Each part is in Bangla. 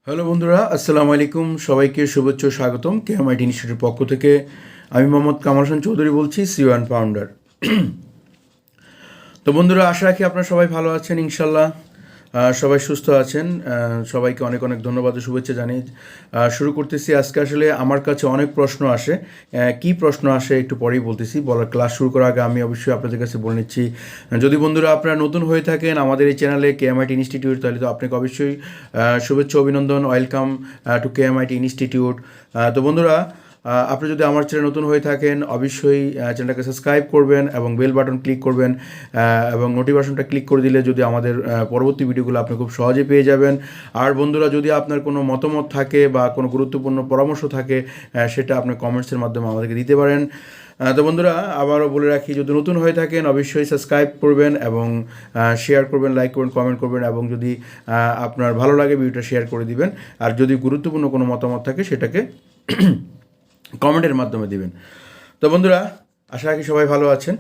হ্যালো বন্ধুরা, আসসালামু আলাইকুম। সবাইকে শুভেচ্ছা ও স্বাগতম kmitInstitute ইনস্টিটিউটের পক্ষ থেকে। আমি মোহাম্মদ কামাল হোসেন চৌধুরী বলছি, সিইও অ্যান্ড ফাউন্ডার। তো বন্ধুরা, আশা রাখি আপনারা সবাই ভালো আছেন, ইনশাল্লাহ সবাই সুস্থ আছেন। সবাইকে অনেক অনেক ধন্যবাদ ও শুভেচ্ছা জানিয়ে শুরু করতেছি। আজকে আসলে আমার কাছে অনেক প্রশ্ন আসে। কি প্রশ্ন আসে একটু পরেই বলতেছি। বলার ক্লাস শুরু করার আগে আমি অবশ্যই আপনাদের কাছে বলে নিচ্ছি, যদি বন্ধুরা আপনারা নতুন হয়ে থাকেন আমাদের এই চ্যানেলে kmitInstitute ইনস্টিটিউট, তাহলে তো আপনাকে অবশ্যই শুভেচ্ছা অভিনন্দন, ওয়েলকাম টু kmitInstitute ইনস্টিটিউট। তো বন্ধুরা, আপনি যদি আমার চ্যানেল নতুন হয়ে থাকেন অবশ্যই চ্যানেলটাকে সাবস্ক্রাইব করবেন এবং বেল বাটন ক্লিক করবেন এবং নোটিফিকেশনটা ক্লিক করে দিলে যদি আমাদের পরবর্তী ভিডিওগুলো আপনি খুব সহজে পেয়ে যাবেন। আর বন্ধুরা, যদি আপনার কোনো মতামত থাকে বা কোনো গুরুত্বপূর্ণ পরামর্শ থাকে সেটা আপনি কমেন্টসের মাধ্যমে আমাদেরকে দিতে পারেন। তো বন্ধুরা, আবারও বলে রাখি, যদি নতুন হয়ে থাকেন অবশ্যই সাবস্ক্রাইব করবেন এবং শেয়ার করবেন, লাইক করবেন, কমেন্ট করবেন এবং যদি আপনার ভালো লাগে ভিডিওটা শেয়ার করে দিবেন। আর যদি গুরুত্বপূর্ণ কোনো মতামত থাকে সেটাকে কমেন্টের মাধ্যমে দিবেন। তো বন্ধুরা, আশা রাখি সবাই ভালো আছেন।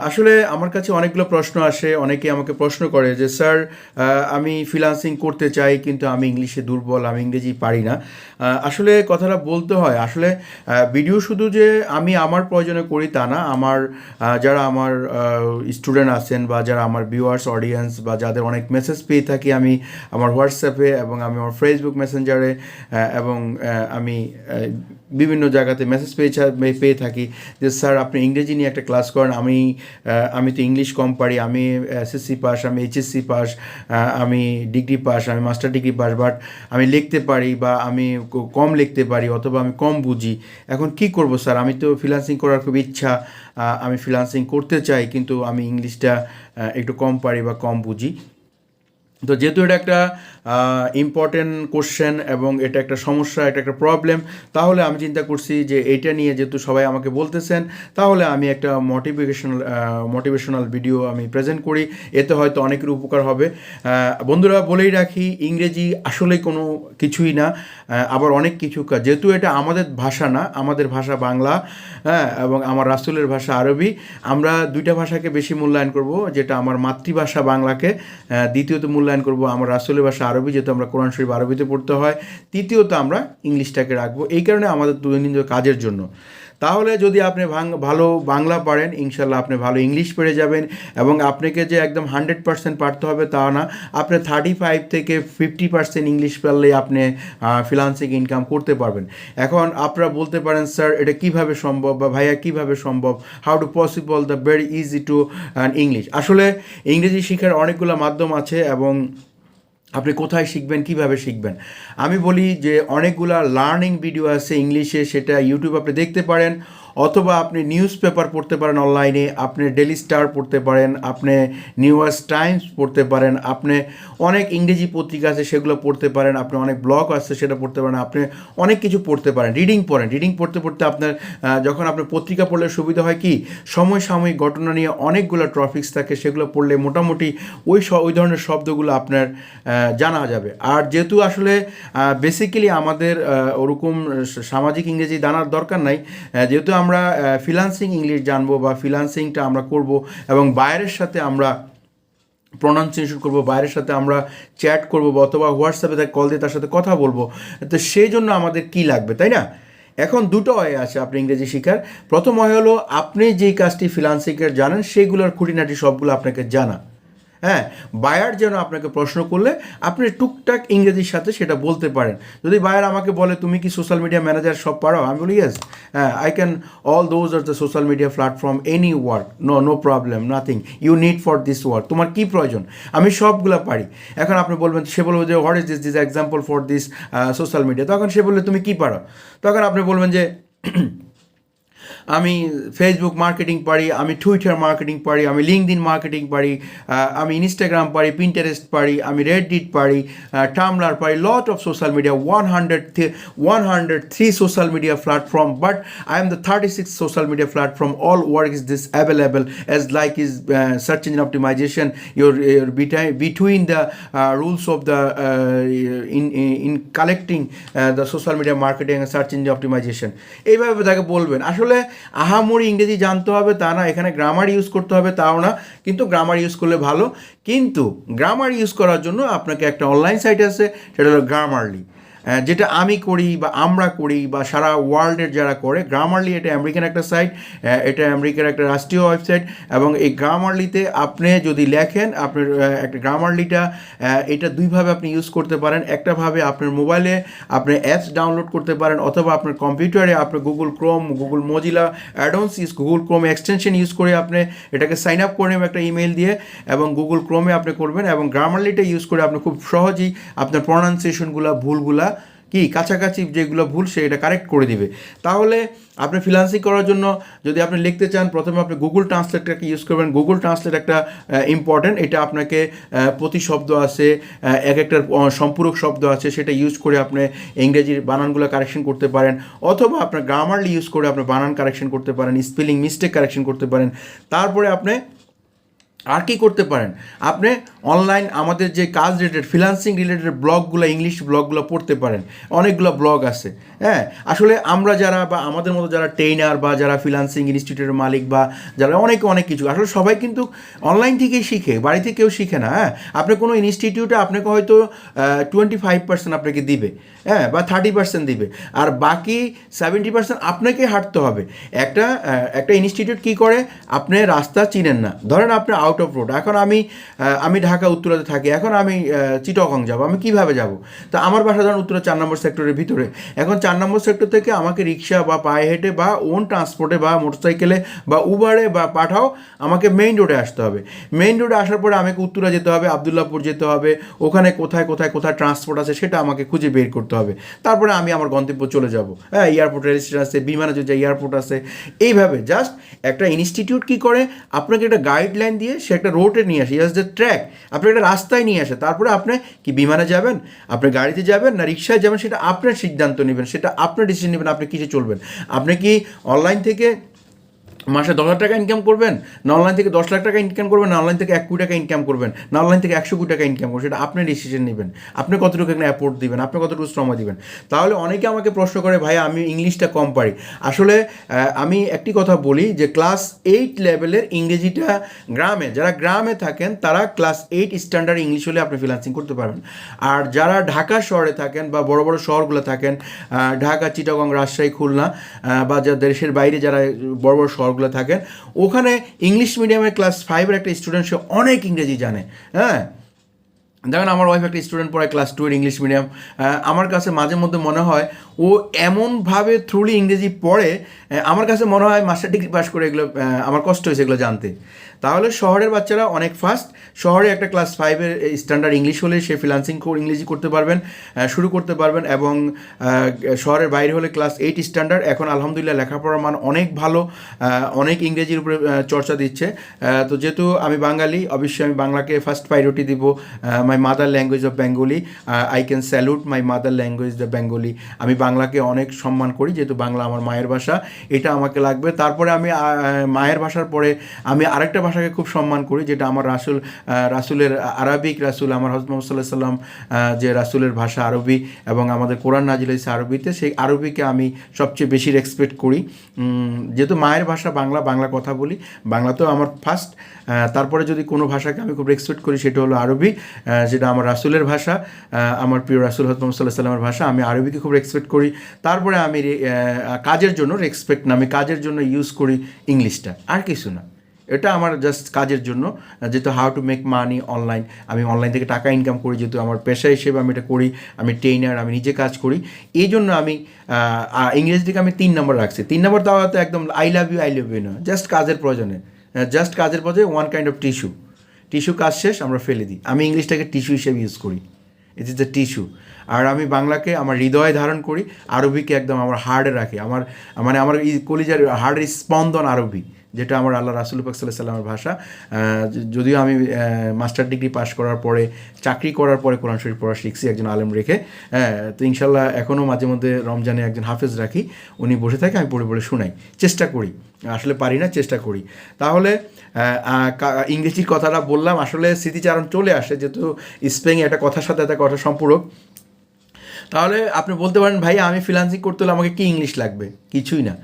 আসলে আমার কাছে অনেকগুলো প্রশ্ন আসে। অনেকে আমাকে প্রশ্ন করে যে স্যার, আমি ফ্রিল্যান্সিং করতে চাই কিন্তু আমি ইংলিশে দুর্বল, আমি ইংরেজি পারি না। আসলে কথাটা বলতে হয়, আসলে ভিডিও শুধু যে আমি আমার প্রয়োজনে করি তা না। যারা আমার স্টুডেন্ট আছেন বা যারা আমার ভিউয়ার্স অডিয়েন্স বা যাদের অনেক মেসেজ পেয়ে থাকি আমি আমার হোয়াটসঅ্যাপে এবং আমি আমার ফেসবুক মেসেঞ্জারে এবং আমি বিভিন্ন জায়গাতে মেসেজ পেয়ে থাকি যে স্যার আপনি ইংরেজি নিয়ে একটা ক্লাস করেন। আমি তো ইংলিশ কম পারি, আমি এসএসসি পাস, আমি এইচএসসি পাস, আমি ডিগ্রি পাস, আমি মাস্টার ডিগ্রি পাস, বাট আমি লিখতে পারি বা আমি কম লিখতে পারি অথবা আমি কম বুঝি। এখন কি করব স্যার? আমি তো ফ্রিল্যান্সিং করার খুব ইচ্ছা, আমি ফ্রিল্যান্সিং করতে চাই কিন্তু আমি ইংলিশটা একটু কম পারি বা কম বুঝি। তো যেহেতু এটা একটা ইম্পর্টেন্ট কোশ্চেন এবং এটা একটা সমস্যা, এটা একটা প্রবলেম, তাহলে আমি চিন্তা করছি যে এইটা নিয়ে যেহেতু সবাই আমাকে বলতেছেন, তাহলে আমি একটা মোটিভেশনাল ভিডিও আমি প্রেজেন্ট করি। এতে হয়তো অনেকের উপকার হবে। বন্ধুরা, বলেই রাখি, ইংরেজি আসলে কোনো কিছুই না, আবার অনেক কিছু। যেহেতু এটা আমাদের ভাষা না, আমাদের ভাষা বাংলা, হ্যাঁ, এবং আমার রাসূলের ভাষা আরবি। আমরা দুইটা ভাষাকে বেশি মূল্যায়ন করব, যেটা আমার মাতৃভাষা বাংলাকে, দ্বিতীয়ত মূল্যায়ন করব আমার রাসূলের ভাষা আরবি, যেহেতু আমরা কোরআন শরীফ আরবিতে পড়তে হয়। তৃতীয়ত আমরা ইংলিশটাকে রাখবো, এই কারণে আমাদের দৈনন্দিন কাজের জন্য। তাহলে যদি আপনি ভালো বাংলা পারেন, ইনশাল্লাহ আপনি ভালো ইংলিশ পেরে যাবেন। এবং আপনাকে যে একদম 100% পারতে হবে তা না, আপনি 35 থেকে 50% ইংলিশ পারলেই আপনি ফ্রিল্যান্সিং ইনকাম করতে পারবেন। এখন আপনারা বলতে পারেন স্যার এটা কিভাবে সম্ভব, বা ভাইয়া কিভাবে সম্ভব, how to possible the very easy to English. আসলে ইংরেজি শেখার অনেকগুলো মাধ্যম আছে এবং আপনি কোথায় শিখবেন, কিভাবে শিখবেন। আমি বলি যে অনেকগুলা লার্নিং ভিডিও আছে ইংলিশে, সেটা ইউটিউব আপনি দেখতে পারেন, অথবা আপনি নিউজ পেপার পড়তে পারেন অনলাইনে, আপনি ডেলি স্টার পড়তে পারেন, আপনি নিউ ইয়র্ক টাইমস পড়তে পারেন, আপনি অনেক ইংরেজি পত্রিকা আছে সেগুলো পড়তে পারেন, আপনি অনেক ব্লগ আছে সেটা পড়তে পারেন, আপনি অনেক কিছু পড়তে পারেন। রিডিং পড়তে পড়তে আপনার যখন আপনি পত্রিকা পড়লে সুবিধা হয় কি, সমসাময়িক ঘটনা নিয়ে অনেকগুলো টপিকস থাকে, সেগুলো পড়লে মোটামুটি ওই ধরনের শব্দগুলো আপনার জানা যাবে। আর যেহেতু আসলে বেসিক্যালি আমাদের ওরকম সামাজিক ইংরেজি জানার দরকার নাই, যেহেতু আমরা ফ্রিল্যান্সিং ইংলিশ জানবো বা ফ্রিল্যান্সিংটা আমরা করব এবং বাইরের সাথে আমরা প্রনাউন্সিয়েশন করবো, বাইরের সাথে আমরা চ্যাট করবো বা অথবা হোয়াটসঅ্যাপে তাকে কল দিয়ে তার সাথে কথা বলবো, তো সেই জন্য আমাদের কি লাগবে, তাই না? এখন দুটো ওয়ে আছে আপনি ইংরেজি শেখার। প্রথম ওয়ে হলো আপনি যেই কাজটি ফ্রিল্যান্সিংয়ের জানেন সেগুলোর খুঁটিনাটি সবগুলো আপনাকে জানা। হ্যাঁ, বায়ার যেন আপনাকে প্রশ্ন করলে আপনি টুকটাক ইংরেজির সাথে সেটা বলতে পারেন। যদি বায়ার আমাকে বলে তুমি কি সোশ্যাল মিডিয়া ম্যানেজার সব পারো, আমি বলি yes, I can all those are the social media platform, any work, no problem, nothing you need for this work, তোমার কী প্রয়োজন, আমি সবগুলো পারি। এখন আপনি বলবেন, সে বলবে যে what is this example for this social media, তখন সে বললে তুমি কী পারো, তখন আপনি বলবেন যে আমি ফেসবুক মার্কেটিং পারি, আমি টুইটার মার্কেটিং পারি, আমি লিঙ্কডইন মার্কেটিং পারি, আমি ইনস্টাগ্রাম পারি, পিন্টারেস্ট পারি, আমি রেডিট পারি, টামলার পারি, lot of social media, 103 social media platform, but I am the 36 social media platform, all work is this available as like is search engine optimization, your between the rules of the in collecting the social media marketing and search engine optimization। এইভাবে তাকে বলবেন। আসলে আহামরি ইংরেজি জানতে হবে তা না, এখানে গ্রামার ইউজ করতে হবে তাও না, কিন্তু গ্রামার ইউজ করলে ভালো। কিন্তু গ্রামার ইউজ করার জন্য আপনাকে একটা অনলাইন সাইট আছে, সেটা হলো গ্রামারলি, যেটা আমি করি বা আমরা করি বা সারা ওয়ার্ল্ডের যারা করে। গ্রামারলি এটা আমেরিকান একটা সাইট, এটা আমেরিকার একটা রাষ্ট্রীয় ওয়েবসাইট, এবং এই গ্রামারলিতে আপনি যদি লেখেন, আপনার একটা গ্রামারলিটা এটা দুইভাবে আপনি ইউজ করতে পারেন। একটা ভাবে আপনার মোবাইলে আপনি অ্যাপস ডাউনলোড করতে পারেন, অথবা আপনার কম্পিউটারে আপনি Google Chrome, Google Mozilla add-ons use, Google Chrome extension use করে আপনি এটাকে সাইন আপ করে নেবেন একটা ইমেল দিয়ে, এবং গুগল ক্রোমে আপনি করবেন, এবং গ্রামারলিটা ইউজ করে আপনি খুব সহজেই আপনার প্রনাউন্সিয়েশনগুলো, ভুলগুলা কি কাছাকাছি যেগুলো ভুল সেটা কারেক্ট করে দিবে। তাহলে আপনি ফ্রিল্যান্সিং করার জন্য যদি আপনি লিখতে চান, প্রথমে আপনি গুগল ট্রান্সলেটটাকে ইউজ করবেন। গুগল ট্রান্সলেট একটা ইম্পর্টেন্ট, এটা আপনাকে প্রতি শব্দ আছে, এক একটা সম্পূরক শব্দ আছে, সেটা ইউজ করে আপনি ইংরেজির বানানগুলো কারেকশন করতে পারেন, অথবা আপনার গ্রামারলি ইউজ করে আপনি বানান কারেকশন করতে পারেন, স্পেলিং মিস্টেক কারেকশন করতে পারেন। তারপরে আপনি আর কি করতে পারেন, আপনি অনলাইন আমাদের যে কাজ রিলেটেড, ফ্রিল্যান্সিং রিলেটেড ব্লগগুলো, ইংলিশ ব্লগগুলো পড়তে পারেন। অনেকগুলো ব্লগ আছে। হ্যাঁ, আসলে আমরা যারা বা আমাদের মতো যারা ট্রেনার বা যারা ফ্রিল্যান্সিং ইনস্টিটিউটের মালিক বা যারা অনেক কিছু, আসলে সবাই কিন্তু অনলাইন থেকেই শিখে, বাড়িতে কেউ শিখে না। হ্যাঁ, আপনি কোনো ইনস্টিটিউটে আপনাকে হয়তো 25% আপনাকে দিবে, হ্যাঁ, বা 30% দিবে, আর বাকি 70% আপনাকে হাঁটতে হবে। একটা ইনস্টিটিউট কী করে, আপনি রাস্তা চিনেন না, ধরেন আপনি আউট অফ রোড, এখন আমি ঢাকা উত্তরাতে থাকি, এখন আমি চিটাগং যাব, আমি কিভাবে যাব? তো আমার বাসা ধরেন উত্তরা 4 নম্বর সেক্টরের ভিতরে, এখন 4 নম্বর সেক্টর থেকে আমাকে রিক্সা বা পায়ে হেঁটে বা ওন ট্রান্সপোর্টে বা মোটরসাইকেলে বা উবারে বা পাঠাও আমাকে মেইন রোডে আসতে হবে। মেইন রোডে আসার পরে আমাকে উত্তরা যেতে হবে, আবদুল্লাপুর যেতে হবে, ওখানে কোথায় ট্রান্সপোর্ট আছে সেটা আমাকে খুঁজে বের করতে হবে। তারপরে আমি আমার গন্তব্য চলে যাব। হ্যাঁ, এয়ারপোর্ট রেজিস্ট্রেশন আছে, বিমানে যে এয়ারপোর্ট আছে, এইভাবে জাস্ট একটা ইনস্টিটিউট কী করে, আপনাকে একটা গাইডলাইন দিয়ে সে একটা রোডে নিয়ে আসে, ইয়াস দ্য ট্র্যাক, আপনি একটা রাস্তায় নিয়ে আসে। তারপরে আপনি কি বিমানে যাবেন, আপনি গাড়িতে যাবেন না রিক্সায় যাবেন, সেটা আপনার সিদ্ধান্ত নেবেন, সেটা আপনার ডিসিশন নেবেন, আপনি কিসে চলবেন। আপনি কি অনলাইন থেকে মাসে 10,000 টাকা ইনকাম করবেন, না অনলাইন থেকে 10 লাখ টাকা ইনকাম করবেন, না অনলাইন থেকে 1 কোটি টাকা ইনকাম করবেন, না অনলাইন থেকে 100 কোটি টাকা ইনকাম করবেন, সেটা আপনি ডিসিশন নেবেন। আপনি কতটুকু এখানে অ্যাপোর্ট দিবেন, আপনি কতটুকু সময় দিবেন। তাহলে অনেকে আমাকে প্রশ্ন করে, ভাই আমি ইংলিশটা কম পারি। আসলে আমি একটি কথা বলি যে ক্লাস 8 লেভেলের ইংরেজিটা যারা গ্রামে থাকেন তারা ক্লাস 8 স্ট্যান্ডার্ড ইংলিশ হলে আপনি ফ্রিল্যান্সিং করতে পারবেন। আর যারা ঢাকা শহরে থাকেন বা বড় বড় শহরগুলো থাকেন, ঢাকা, চিটাগং, রাজশাহী, খুলনা, বা যারা দেশের বাইরে যারা বড় বড় শহর থাকেন, ওখানে ইংলিশ মিডিয়ামের ক্লাস 5-এর একটা স্টুডেন্ট, সে অনেক ইংরেজি জানে। হ্যাঁ, দেখেন আমার ওয়াইফ একটা স্টুডেন্ট পড়ায় ক্লাস 2-এর ইংলিশ মিডিয়াম। আমার কাছে মাঝে মধ্যে মনে হয় ও এমনভাবে থ্রুলি ইংরেজি পড়ে, আমার কাছে মনে হয় মাস্টার ডিগ্রি পাস করে এগুলো আমার কষ্ট হয়েছে এগুলো জানতে। তাহলে শহরের বাচ্চারা অনেক ফাস্ট, শহরে একটা ক্লাস 5-এর স্ট্যান্ডার্ড ইংলিশ হলে সে ফ্রিল্যান্সিং ইংরেজি করতে পারবেন, শুরু করতে পারবেন। এবং শহরের বাইরে হলে ক্লাস 8 স্ট্যান্ডার্ড। এখন আলহামদুলিল্লাহ লেখাপড়ার মান অনেক ভালো, অনেক ইংরেজির উপরে চর্চা দিচ্ছে। তো যেহেতু আমি বাঙালি, অবশ্যই আমি বাংলাকে ফার্স্ট প্রায়োরিটি দিব। My mother language of Bengali, I can salute my mother language the Bengali. আমি বাংলাকে অনেক সম্মান করি, যেহেতু বাংলা আমার মায়ের ভাষা, এটা আমাকে লাগবে। তারপরে আমি মায়ের ভাষার পরে আমি আরেকটা ভাষাকে খুব সম্মান করি, যেটা আমার রাসূলের আরবিক, রাসূল আমার হযরত মুহাম্মদ সাল্লাল্লাহু আলাইহি ওয়াসাল্লাম যে রাসূলের ভাষা আরবি, এবং আমাদের কোরআন নাজিল হয়েছে আরবিতে, সেই আরবিকে আমি সবচেয়ে বেশি রেসপেক্ট করি। যেহেতু মায়ের ভাষা বাংলা কথা বলি, বাংলা তো আমার ফার্স্ট। তারপরে যদি কোনো ভাষাকে আমি খুব রেসপেক্ট করি সেটা হলো আরবি, যেটা আমার রাসূলের ভাষা, আমার প্রিয় রাসূল হযরত মুহাম্মদ সাল্লাল্লাহু আলাইহি ওয়াসাল্লামের ভাষা। আমি আরবিকে খুব রেসপেক্ট করি। তারপরে আমি কাজের জন্য রেসপেক্ট না, আমি কাজের জন্য ইউজ করি ইংলিশটা, আর কিছু না। এটা আমার জাস্ট কাজের জন্য, যেহেতু how to make money online, আমি অনলাইন থেকে টাকা ইনকাম করি, যেহেতু আমার পেশা হিসেবে আমি এটা করি, আমি ট্রেনার, আমি নিজে কাজ করি, এই জন্য আমি ইংরেজিটাকে আমি 3 নম্বর রাখছি। 3 নম্বর দেওয়া তো একদম আই লাভ ইউ না, জাস্ট কাজের প্রয়োজনে, ওয়ান কাইন্ড অফ টিস্যু কাজ শেষ আমরা ফেলে দিই। আমি ইংলিশটাকে টিস্যু হিসেবে ইউজ করি, ইট ইজ দ্য টিস্যু। আর আমি বাংলাকে আমার হৃদয়ে ধারণ করি, আরবিকে একদম আমার হার্টে রাখি, আমার কলিজার হার্টের স্পন্দন আরবি, যেটা আমার আল্লাহ রাসূল পাক সাল্লাল্লাহু আলাইহি ওয়াসাল্লামের ভাষা। যদিও আমি মাস্টার ডিগ্রি পাস করার পরে, চাকরি করার পরে কোরআন শরীফ পড়া শিখছি একজন আলেম রেখে। তো ইনশাল্লাহ এখনও মাঝে মধ্যে রমজানে একজন হাফেজ রাখি, উনি বসে থাকে, আমি পড়ে শোনাই, চেষ্টা করি, আসলে পারি না, চেষ্টা করি। তাহলে ইংরেজির কথাটা বললাম, আসলে স্মৃতিচারণ চলে আসে, যেহেতু স্পেলিং একটা কথার সাথে একটা কথা সম্পূরক। তাহলে আপনি বলতে পারেন, ভাই আমি ফ্রিল্যান্সিং করতে হলে আমাকে কি ইংলিশ লাগবে? কিছুই না,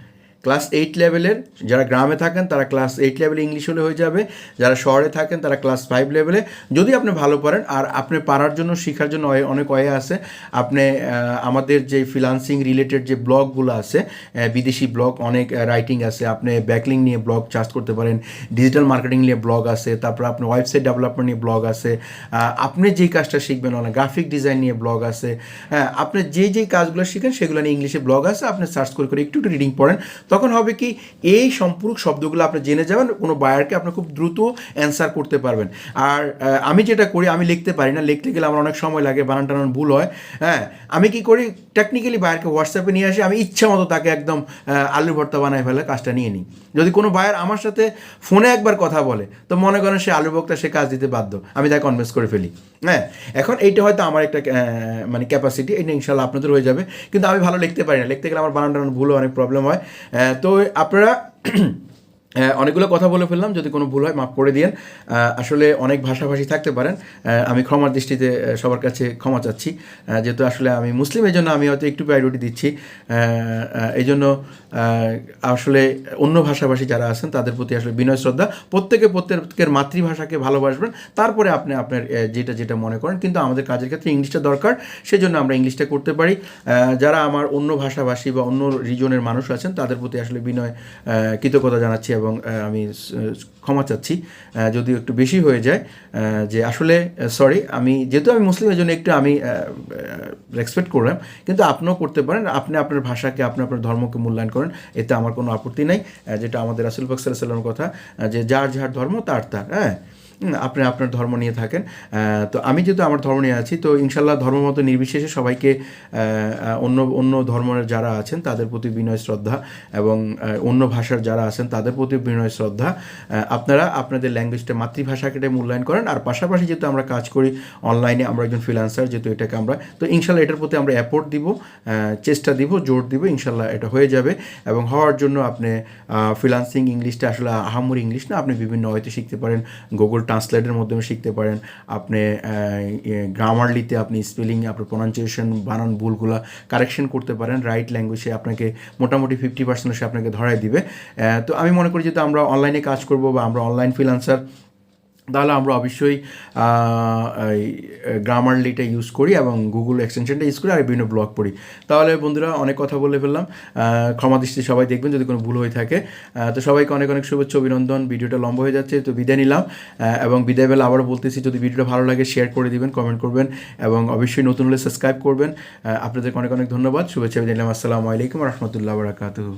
ক্লাস 8 লেভেলের, যারা গ্রামে থাকেন তারা ক্লাস 8 লেভেলে ইংলিশ হলে হয়ে যাবে, যারা শহরে থাকেন তারা ক্লাস 5 লেভেলে, যদি আপনি ভালো পারেন। আর আপনি পারার জন্য, শেখার জন্য অনেক ওয়ে আছে। আপনি আমাদের যে ফ্রিল্যান্সিং রিলেটেড যে ব্লগগুলো আছে, বিদেশি ব্লগ অনেক রাইটিং আছে, আপনি ব্যাকলিং নিয়ে ব্লগ চার্জ করতে পারেন, ডিজিটাল মার্কেটিং নিয়ে ব্লগ আছে, তারপর আপনার ওয়েবসাইট ডেভেলপমেন্ট নিয়ে ব্লগ আছে, আপনি যেই কাজটা শিখবেন অনেক গ্রাফিক ডিজাইন নিয়ে ব্লগ আছে, হ্যাঁ, আপনি যেই কাজগুলো শিখেন সেগুলো নিয়ে ইংলিশে ব্লগ আছে। আপনি সার্চ করে একটু রিডিং পড়েন, তখন হবে কি এই সম্পূরক শব্দগুলো আপনি জেনে যাবেন, কোনো বায়ারকে আপনি খুব দ্রুত অ্যান্সার করতে পারবেন। আর আমি যেটা করি, আমি লিখতে পারি না, লিখতে গেলে আমার অনেক সময় লাগে, বানান টানান ভুল হয়, হ্যাঁ, আমি কি করি টেকনিক্যালি বায়ারকে হোয়াটসঅ্যাপে নিয়ে আসি, আমি ইচ্ছা মতো তাকে একদম আলু ভর্তা বানায় ফেলে কাজটা নিয়ে নিই। যদি কোনো বায়ার আমার সাথে ফোনে একবার কথা বলে, তো মনে করেন সে আলু ভর্তা, সে কাজ দিতে বাধ্য, আমি তাকে কনভিন্স করে ফেলি। হ্যাঁ, এখন এইটা হয়তো আমার একটা মানে ক্যাপাসিটি, এটা ইনশাল্লাহ আপনাদের হয়ে যাবে। কিন্তু আমি ভালো লিখতে পারি না, লিখতে গেলে আমার বানান টানান ভুল অনেক প্রবলেম হয়। তো আপনারা অনেকগুলো কথা বলে ফেললাম, যদি কোনো ভুল হয় মাফ করে দিয়েন। আসলে অনেক ভাষাভাষী থাকতে পারেন, আমি ক্ষমার দৃষ্টিতে সবার কাছে ক্ষমা চাচ্ছি। যেহেতু আসলে আমি মুসলিম, এই জন্য আমি হয়তো একটু প্রায়োরিটি দিচ্ছি। এই জন্য আসলে অন্য ভাষাভাষী যারা আছেন তাদের প্রতি আসলে বিনয় শ্রদ্ধা। প্রত্যেকের মাতৃভাষাকে ভালোবাসবেন, তারপরে আপনি আপনার যেটা মনে করেন। কিন্তু আমাদের কাজের ক্ষেত্রে ইংলিশটা দরকার, সেই জন্য আমরা ইংলিশটা করতে পারি। যারা আমার অন্য ভাষাভাষী বা অন্য রিজনের মানুষ আছেন তাদের প্রতি আসলে বিনয় কৃতজ্ঞতা জানাচ্ছি এবং আমি ক্ষমা চাচ্ছি যদিও একটু বেশি হয়ে যায়। যে আসলে সরি, যেহেতু আমি মুসলিম, এই জন্য একটু আমি রেসপেক্ট করলাম, কিন্তু আপনিও করতে পারেন। আপনি আপনার ভাষাকে, আপনি আপনার ধর্মকে মূল্যায়ন করেন, এতে আমার কোনো আপত্তি নাই। যেটা আমাদের রাসূল পাক সাল্লাল্লাহু আলাইহি ওয়াসাল্লামের কথা, যে যার ধর্ম তার, হ্যাঁ, আপনি আপনার ধর্ম নিয়ে থাকেন। তো আমি যেহেতু আমার ধর্ম নিয়ে আছি, তো ইনশাল্লাহ ধর্মমত নির্বিশেষে সবাইকে অন্য ধর্মের যারা আছেন তাদের প্রতি বিনয় শ্রদ্ধা, এবং অন্য ভাষার যারা আছেন তাদের প্রতি বিনয় শ্রদ্ধা। আপনারা আপনাদের ল্যাঙ্গুয়েজটা, মাতৃভাষাকে মূল্যায়ন করেন। আর পাশাপাশি যেহেতু আমরা কাজ করি অনলাইনে, আমরা একজন ফ্রিল্যান্সার, যেহেতু এটাকে আমরা, তো ইনশাল্লাহ এটার প্রতি আমরা অ্যাপোর্ট দিব, চেষ্টা দিব, জোর দিব, ইনশাল্লাহ এটা হয়ে যাবে। এবং হওয়ার জন্য আপনি ফ্রিল্যান্সিং ইংলিশটা আসলে আহামরি ইংলিশ না, আপনি বিভিন্ন হয়তো শিখতে পারেন, গুগল ট্রান্সলেটের মাধ্যমে শিখতে পারেন, আপনি গ্রামারলিতে আপনি স্পেলিং, আপনার প্রোনাউন্সিয়েশন, বানান ভুলগুলো কারেকশন করতে পারেন। রাইট ল্যাঙ্গুয়েজে আপনাকে মোটামুটি 50% সে আপনাকে ধরাই দিবে। তো আমি মনে করি যেহেতু আমরা অনলাইনে কাজ করব বা আমরা অনলাইন ফ্রিল্যান্সার, তাহলে আমরা অবশ্যই গ্রামারলিটা ইউজ করি এবং গুগল এক্সটেনশনটা ইউজ করি, আর বিভিন্ন ব্লগ পড়ি। তাহলে বন্ধুরা অনেক কথা বলে ফেললাম, ক্ষমা দৃষ্টি সবাই দেখবেন যদি কোনো ভুল হয়ে থাকে। তো সবাইকে অনেক অনেক শুভেচ্ছা, অভিনন্দন। ভিডিওটা লম্বা হয়ে যাচ্ছে, তো বিদায় নিলাম। এবং বিদায় বেলা আবারও বলতেছি, যদি ভিডিওটা ভালো লাগে শেয়ার করে দিবেন, কমেন্ট করবেন, এবং অবশ্যই নতুন হলে সাবস্ক্রাইব করবেন। আপনাদেরকে অনেক অনেক ধন্যবাদ, শুভেচ্ছা, বিদায় নিলাম। আসসালামু আলাইকুম ওয়া রাহমাতুল্লাহি ওয়া বারাকাতুহু।